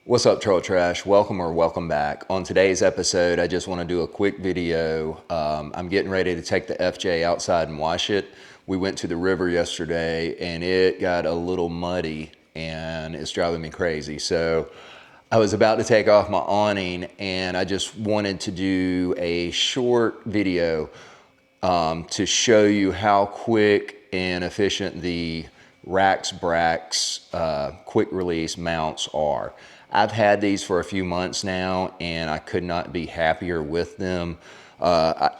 What's up, Trail Trash? Welcome back. On today's episode, I just want to do a quick video. I'm getting ready to take the FJ outside and wash it. We went to the river yesterday and it got a little muddy and it's driving me crazy. So I was about to take off my awning and I just wanted to do a short video to show you how quick and efficient the RacksBrax quick release mounts are. I've had these for a few months now and I could not be happier with them.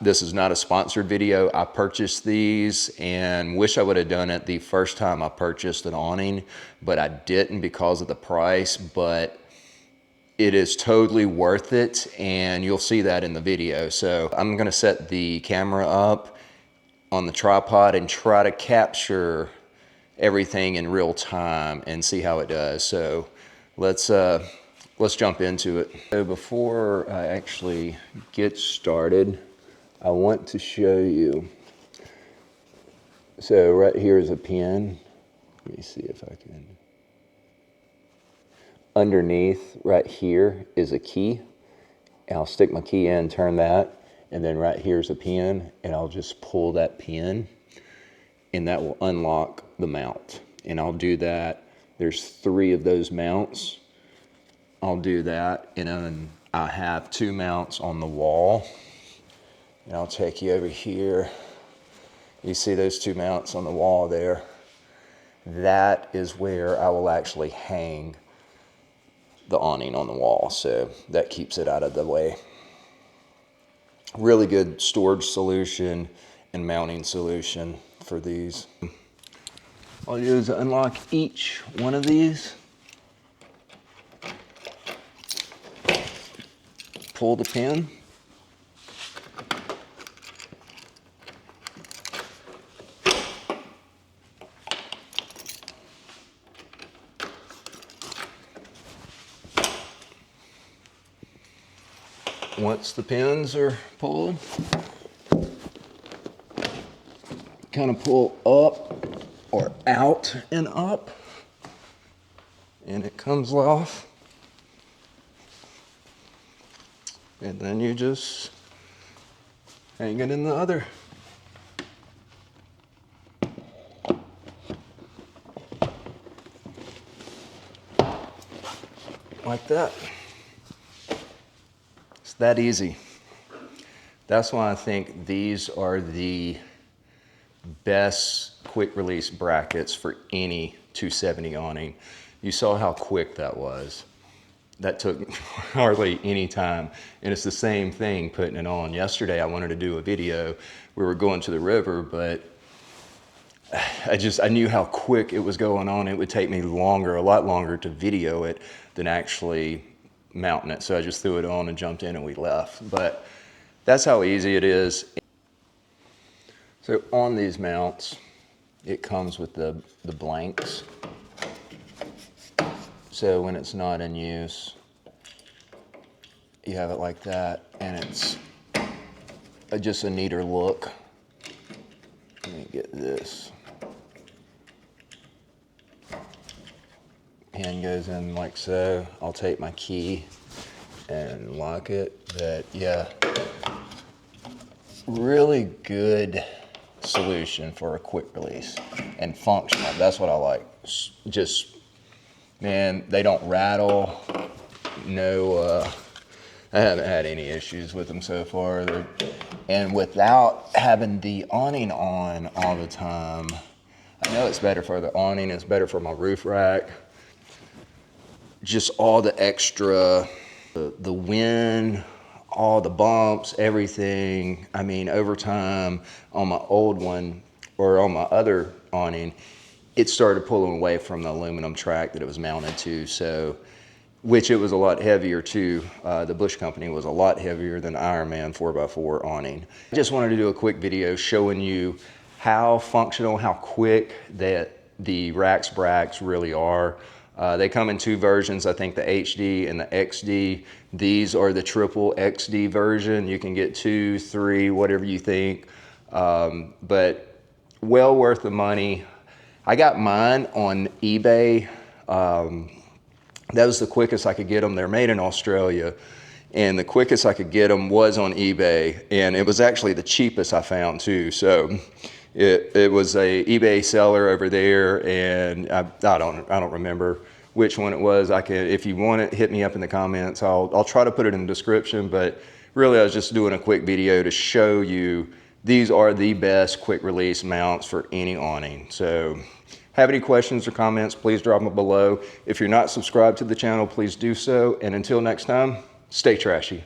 This is not a sponsored video. I purchased these and wish I would have done it the first time I purchased an awning, but I didn't because of the price. But it is totally worth it and you'll see that in the video. So I'm gonna set the camera up on the tripod and try to capture everything in real time and see how it does. So let's jump into it. So before I actually get started, I want to show you. So right here is a pin. Let me see if I can. Underneath right here is a key. And I'll stick my key in, turn that, and then right here's a pin, and I'll just pull that pin, and that will unlock the mount. And I'll do that. There's 3 of those mounts. I'll do that, and then I have 2 mounts on the wall. And I'll take you over here. You see those 2 mounts on the wall there? That is where I will actually hang the awning on the wall, so that keeps it out of the way. Really good storage solution and mounting solution for these. All you do is unlock each one of these, pull the pin, once the pins are pulled, kind of pull up or out and up, and it comes off. And then you just hang it in the other. Like that. It's that easy. That's why I think these are the best quick release brackets for any 270 awning. You saw how quick that was. That took hardly any time. And it's the same thing putting it on. Yesterday I wanted to do a video. We were going to the river, but I knew how quick it was going on. It would take me longer, a lot longer to video it than actually mounting it. So I just threw it on and jumped in and we left. But that's how easy it is. So on these mounts, it comes with the blanks. So when it's not in use, you have it like that, and it's just a neater look. Let me get this. Pin goes in like so. I'll take my key and lock it. But yeah, really good solution for a quick release and functional. That's what I like. Just, man, they don't rattle. No, I haven't had any issues with them so far. And without having the awning on all the time, I know it's better for the awning, it's better for my roof rack. Just all the extra, the wind, all the bumps, everything. I mean, over time on my old one, or on my other awning, it started pulling away from the aluminum track that it was mounted to, so, which it was a lot heavier too. The Bush Company was a lot heavier than the Ironman 4x4 awning. I just wanted to do a quick video showing you how functional, how quick that the RacksBrax really are. They come in 2 versions, I think the HD and the XD. These are the triple XD version. You can get 2, 3, whatever you think, but well worth the money. I got mine on eBay. That was the quickest I could get them. They're made in Australia, and the quickest I could get them was on eBay, and it was actually the cheapest I found too. So it was a eBay seller over there, and I don't remember which one it was. If you want it, hit me up in the comments. I'll try to put it in the description, but really I was just doing a quick video to show you these are the best quick release mounts for any awning. So have any questions or comments, please drop them below. If you're not subscribed to the channel, please do so. And until next time, stay trashy.